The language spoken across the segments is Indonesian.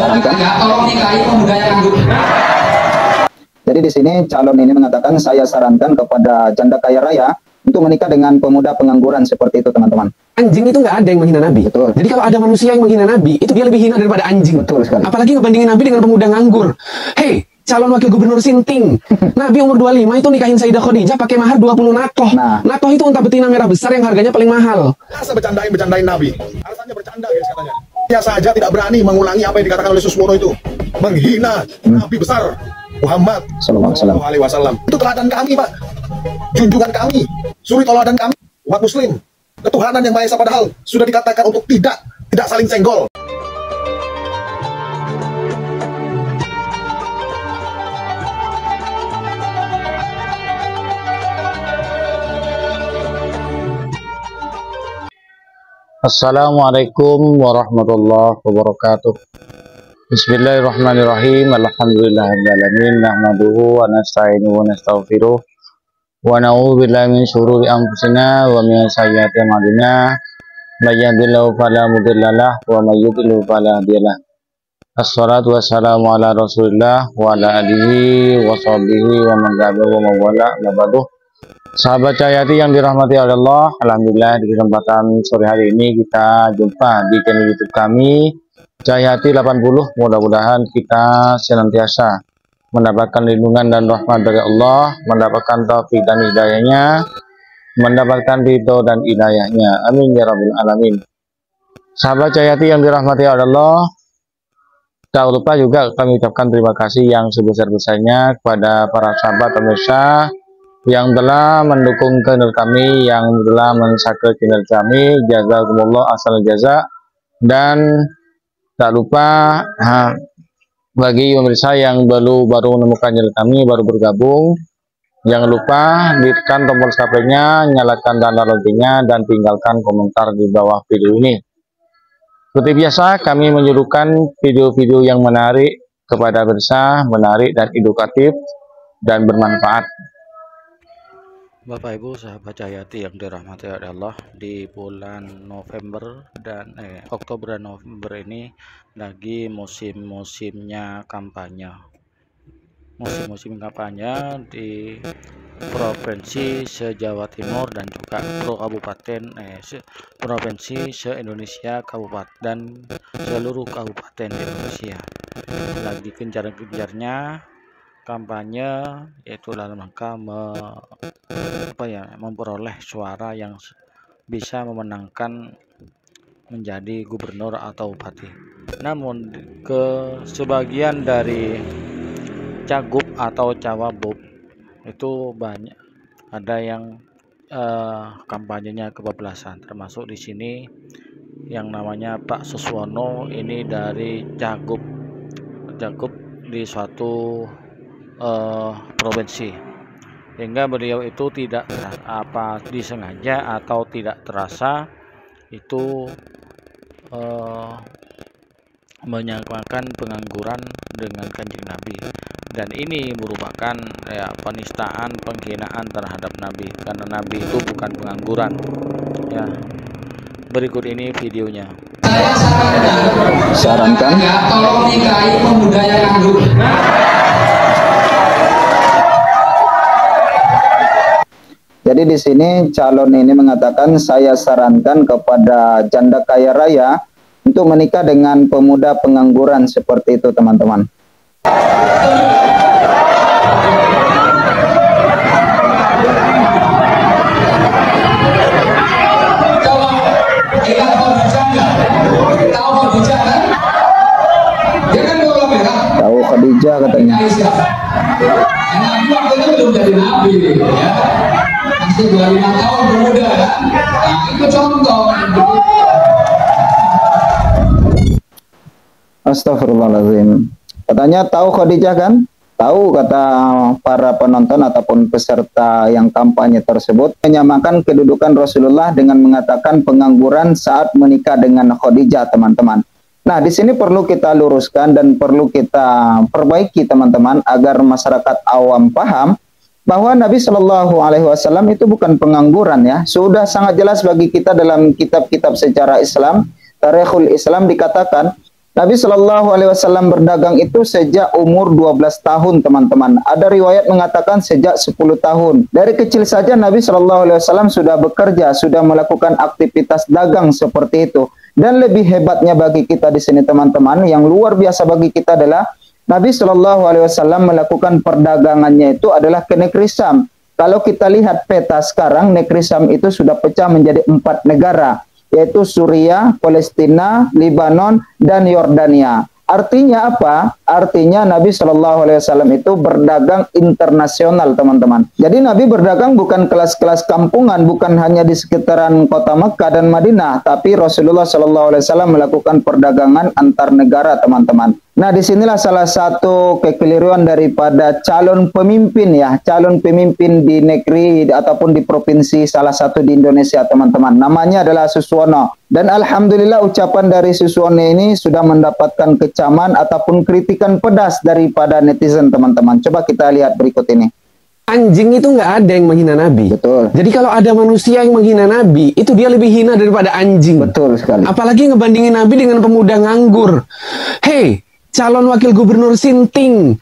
Sarankan. Tolong nikahi pemuda yang nganggur. Jadi di sini calon ini mengatakan saya sarankan kepada janda kaya raya untuk menikah dengan pemuda pengangguran seperti itu, teman-teman. Anjing itu nggak ada yang menghina Nabi. Betul. Jadi kalau ada manusia yang menghina Nabi, itu dia lebih hina daripada anjing. Betul sekali. Apalagi ngebandingin Nabi dengan pemuda nganggur. Hei, calon wakil gubernur Sinting. Nabi umur 25 itu nikahin Sayyidah Khadijah pakai mahar 20 natoh. Nah. Natoh itu unta betina merah besar yang harganya paling mahal. Biasa bercandain Nabi. Alasannya bercanda guys katanya. Dia saja tidak berani mengulangi apa yang dikatakan oleh Suswono itu. Menghina Nabi besar Muhammad Sallallahu Alaihi Wasallam. Itu teladan kami, Pak. Junjungan kami, suri teladan kami, umat Muslim. Ketuhanan yang Maha Esa padahal sudah dikatakan untuk tidak saling senggol. Assalamualaikum warahmatullahi wabarakatuh. Bismillahirrahmanirrahim. Alhamdulillahirrahmanirrahim. Nahmaduhu wa nasta'inuhu wa nastaghfiruh. Wa na'udzu billahi min syururi anfusina wa min sayyiati a'malina. May yahdihillahu fala mudhillalah wa may yudhlil fala hadiyalah. Assalatu wassalamu ala Rasulillah wa ala alihi wa sahbihi wa man tabi'ahu wa mawala. Labaduh. Sahabat Cahyati yang dirahmati oleh Allah, alhamdulillah di kesempatan sore hari ini kita jumpa di channel YouTube kami Cahyati 80. Mudah-mudahan kita senantiasa mendapatkan lindungan dan rahmat dari Allah, mendapatkan taufik dan hidayahnya, mendapatkan ridho dan hidayahnya. Amin ya rabbal alamin. Sahabat Cahyati yang dirahmati oleh Allah, tak lupa juga kami ucapkan terima kasih yang sebesar-besarnya kepada para sahabat pemirsa yang telah mendukung channel kami, yang telah men-subscribe channel kami. Jazakumullah asal jaza. Dan tak lupa bagi pemirsa yang baru menemukan channel kami, baru bergabung, jangan lupa tekan tombol subscribe-nya, nyalakan tanda loncengnya, dan tinggalkan komentar di bawah video ini. Seperti biasa, kami menyuguhkan video-video yang menarik kepada pemirsa, menarik dan edukatif dan bermanfaat. Bapak Ibu sahabat Cahyati yang dirahmati oleh Allah, di bulan November dan Oktober dan November ini lagi musim-musimnya kampanye. Musim kampanye di provinsi se-Jawa Timur dan juga provinsi se-Indonesia, kabupaten dan seluruh kabupaten di Indonesia. Lagi gencar-gencarnya kampanye, yaitu dalam rangka memperoleh suara yang bisa memenangkan menjadi gubernur atau bupati. Namun sebagian dari cagup atau cawagup itu banyak ada yang kampanyenya kebablasan, termasuk di sini yang namanya Pak Suswono. Ini dari cagup di suatu provinsi, hingga beliau itu tidak disengaja atau tidak terasa itu menyamakan pengangguran dengan Kanjeng Nabi, dan ini merupakan penistaan, penghinaan terhadap Nabi, karena Nabi itu bukan pengangguran. Ya, berikut ini videonya. Saya sarankan tolong nikahi pemuda yang nganggur. Jadi di sini calon ini mengatakan saya sarankan kepada janda kaya raya untuk menikah dengan pemuda pengangguran seperti itu, teman-teman. Tahu Khadijah katanya. Nabi waktu itu belum jadi nabi, ya. Masih 25 tahun bermuda. Nah, itu contoh. Astagfirullahaladzim. Katanya tahu Khadijah kan? Tahu, kata para penonton ataupun peserta yang kampanye tersebut, menyamakan kedudukan Rasulullah dengan mengatakan pengangguran saat menikah dengan Khadijah, teman-teman. Nah, di sini perlu kita luruskan dan perlu kita perbaiki, teman-teman, agar masyarakat awam paham bahwa Nabi Shallallahu Alaihi Wasallam itu bukan pengangguran, ya. Sudah sangat jelas bagi kita dalam kitab-kitab sejarah Islam, Tarikhul Islam dikatakan Nabi Shallallahu Alaihi Wasallam berdagang itu sejak umur 12 tahun, teman-teman. Ada riwayat mengatakan sejak 10 tahun. Dari kecil saja Nabi Shallallahu Alaihi Wasallam sudah bekerja, sudah melakukan aktivitas dagang seperti itu. Dan lebih hebatnya bagi kita di sini, teman-teman, yang luar biasa bagi kita adalah Nabi Shallallahu Alaihi Wasallam melakukan perdagangannya itu adalah ke negeri Syam. Kalau kita lihat peta sekarang, negeri Syam itu sudah pecah menjadi 4 negara, yaitu Suriah, Palestina, Lebanon, dan Yordania. Artinya apa? Artinya Nabi Shallallahu Alaihi Wasallam itu berdagang internasional, teman-teman. Jadi Nabi berdagang bukan kelas-kelas kampungan, bukan hanya di sekitaran kota Mekah dan Madinah, tapi Rasulullah Shallallahu Alaihi Wasallam melakukan perdagangan antar negara, teman-teman. Nah, disinilah salah satu kekeliruan daripada calon pemimpin ya, calon pemimpin di negeri ataupun di provinsi salah satu di Indonesia, teman-teman. Namanya adalah Suswono. Dan alhamdulillah ucapan dari Suswono ini sudah mendapatkan kecaman ataupun kritikan pedas daripada netizen, teman-teman. Coba kita lihat berikut ini. Anjing itu nggak ada yang menghina Nabi. Betul. Jadi kalau ada manusia yang menghina Nabi, itu dia lebih hina daripada anjing. Betul sekali. Apalagi ngebandingin Nabi dengan pemuda nganggur. Hei, calon wakil gubernur Sinting.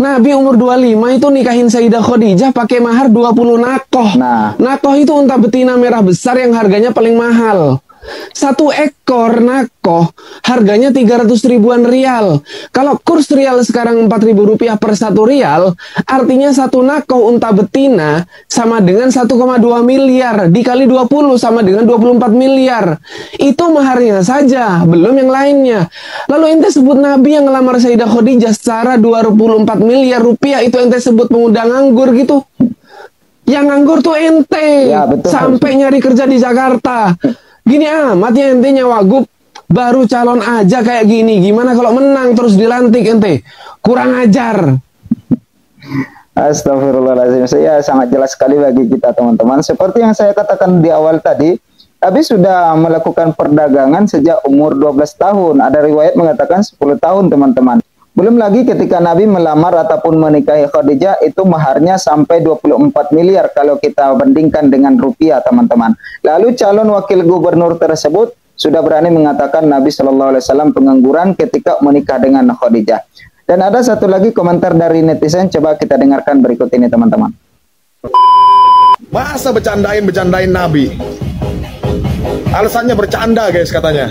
Nabi umur 25 itu nikahin Sayyidah Khadijah pakai mahar 20 nakoh. Nah. Nakoh itu unta betina merah besar yang harganya paling mahal. 1 ekor nakoh harganya 300 ribuan rial. Kalau kurs rial sekarang 4.000 rupiah per 1 rial, artinya 1 nakoh unta betina sama dengan 1,2 miliar dikali 20 sama dengan 24 miliar. Itu maharnya saja, belum yang lainnya. Lalu ente sebut Nabi yang ngelamar Sayyidah Khadijah secara 24 miliar rupiah, itu ente sebut pemuda nganggur gitu. Yang nganggur tuh ente, ya, betul. Sampai nyari kerja di Jakarta. Gini amat ya ente nyawagup, baru calon aja kayak gini. Gimana kalau menang terus dilantik ente? Kurang ajar. Astagfirullahaladzim. Saya sangat jelas sekali bagi kita, teman-teman. Seperti yang saya katakan di awal tadi, Nabi sudah melakukan perdagangan sejak umur 12 tahun. Ada riwayat mengatakan 10 tahun, teman-teman. Belum lagi ketika Nabi melamar ataupun menikahi Khadijah, itu maharnya sampai 24 miliar kalau kita bandingkan dengan rupiah, teman-teman. Lalu calon wakil gubernur tersebut sudah berani mengatakan Nabi Shallallahu Alaihi Wasallam pengangguran ketika menikah dengan Khadijah. Dan ada satu lagi komentar dari netizen, coba kita dengarkan berikut ini, teman-teman. Masa bercandain Nabi? Alasannya bercanda, guys, katanya.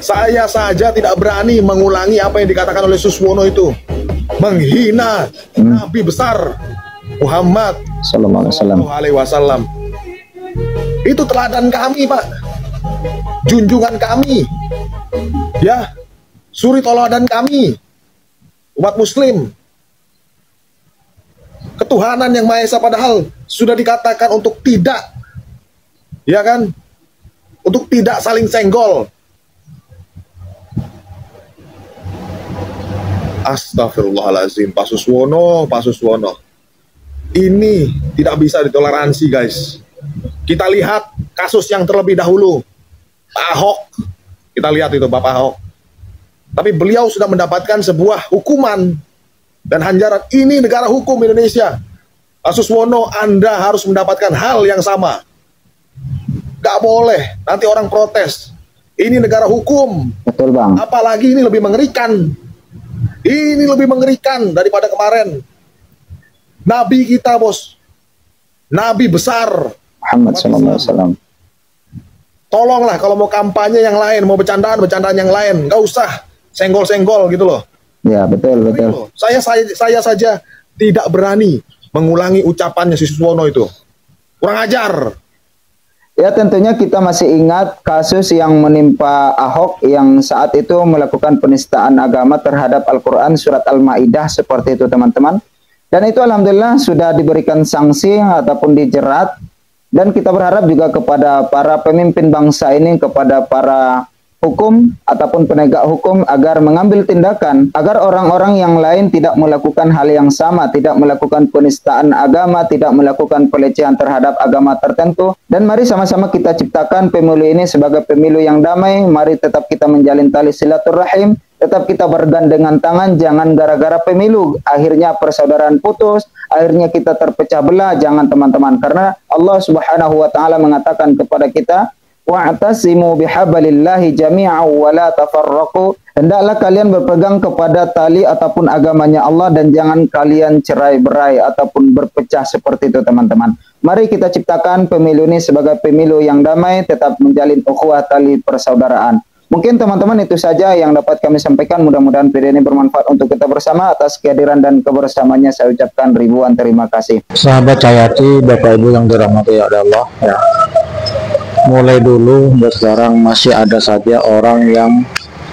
Saya saja tidak berani mengulangi apa yang dikatakan oleh Suswono itu. Menghina Nabi besar Muhammad Sallallahu Alaihi Wasallam. Itu teladan kami, Pak. Junjungan kami. Ya, suri toladan kami. Umat Muslim. Ketuhanan yang Maha Esa padahal sudah dikatakan untuk tidak. Ya kan? Untuk tidak saling senggol. Astagfirullahaladzim, Pak Suswono. Ini tidak bisa ditoleransi, guys. Kita lihat kasus yang terlebih dahulu, Pak Ahok. Kita lihat itu Bapak Ahok. Tapi beliau sudah mendapatkan sebuah hukuman dan hanjaran. Ini negara hukum Indonesia. Pak Suswono, Anda harus mendapatkan hal yang sama. Gak boleh, nanti orang protes. Ini negara hukum. Betul, Bang. Apalagi ini lebih mengerikan. Ini lebih mengerikan daripada kemarin. Nabi kita, bos. Nabi besar. Muhammad Sallallahu Alaihi Wasallam. Tolonglah kalau mau kampanye yang lain, mau bercandaan yang lain. Nggak usah senggol-senggol gitu loh. Ya, betul. Saya saja tidak berani mengulangi ucapannya si Suswono itu. Kurang ajar. Ya, tentunya kita masih ingat kasus yang menimpa Ahok yang saat itu melakukan penistaan agama terhadap Al-Quran surat Al-Ma'idah seperti itu, teman-teman. Dan itu alhamdulillah sudah diberikan sanksi ataupun dijerat. Dan kita berharap juga kepada para pemimpin bangsa ini, kepada para hukum ataupun penegak hukum agar mengambil tindakan agar orang-orang yang lain tidak melakukan hal yang sama, tidak melakukan penistaan agama, tidak melakukan pelecehan terhadap agama tertentu. Dan mari sama-sama kita ciptakan pemilu ini sebagai pemilu yang damai. Mari tetap kita menjalin tali silaturahim, tetap kita bergandengan tangan, jangan gara-gara pemilu akhirnya persaudaraan putus, akhirnya kita terpecah belah. Jangan, teman-teman, karena Allah Subhanahu wa taala mengatakan kepada kita, wa'tasimu bihablillahi jami'an wa la tafarraqu. Hendaklah kalian berpegang kepada tali ataupun agamanya Allah dan jangan kalian cerai-berai ataupun berpecah seperti itu, teman-teman. Mari kita ciptakan pemilu ini sebagai pemilu yang damai, tetap menjalin ukhuwah tali persaudaraan. Mungkin teman-teman itu saja yang dapat kami sampaikan. Mudah-mudahan video ini bermanfaat untuk kita bersama. Atas kehadiran dan kebersamaannya saya ucapkan ribuan terima kasih. Sahabat Cahayati, Bapak Ibu yang dirahmati Allah, ya. Mulai dulu hingga sekarang masih ada saja orang yang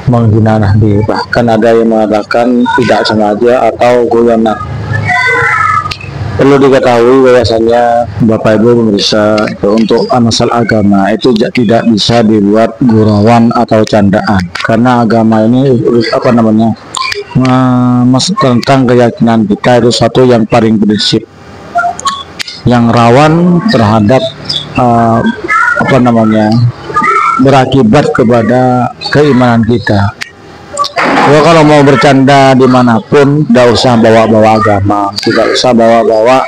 menghina Nabi, bahkan ada yang mengatakan tidak sengaja atau guyonan. Perlu diketahui bahwasanya Bapak Ibu pemirsa, untuk masalah agama itu tidak bisa dibuat gurauan atau candaan, karena agama ini tentang keyakinan kita itu satu yang paling prinsip, yang rawan terhadap berakibat kepada keimanan kita. Kalau mau bercanda dimanapun, tidak usah bawa-bawa agama, tidak usah bawa-bawa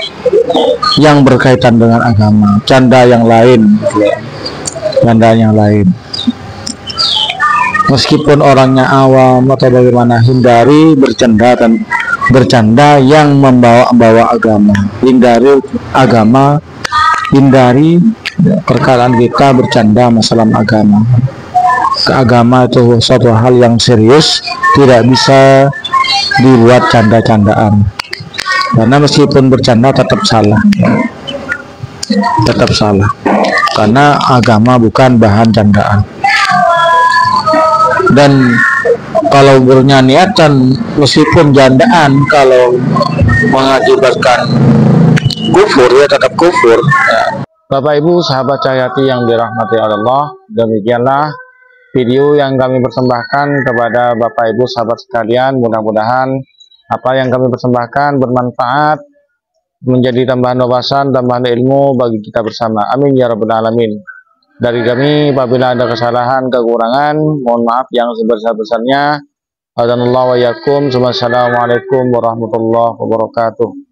yang berkaitan dengan agama, canda yang lain, canda yang lain. Meskipun orangnya awam atau bagaimana, hindari bercanda yang membawa-bawa agama, hindari agama, hindari perkataan kita bercanda masalah agama. Agama itu suatu hal yang serius, tidak bisa dibuat canda-candaan, karena meskipun bercanda tetap salah, karena agama bukan bahan candaan. Dan kalau punya niatan meskipun candaan, kalau mengakibatkan kufur, ya tetap kufur, ya. Bapak Ibu sahabat Cahayati yang dirahmati Allah, demikianlah video yang kami persembahkan kepada Bapak Ibu sahabat sekalian. Mudah-mudahan apa yang kami persembahkan bermanfaat, menjadi tambahan wawasan, tambahan ilmu bagi kita bersama. Amin ya rabbal alamin. Dari kami apabila ada kesalahan, kekurangan, mohon maaf yang sebesar-besarnya. Assalamualaikum warahmatullahi wabarakatuh.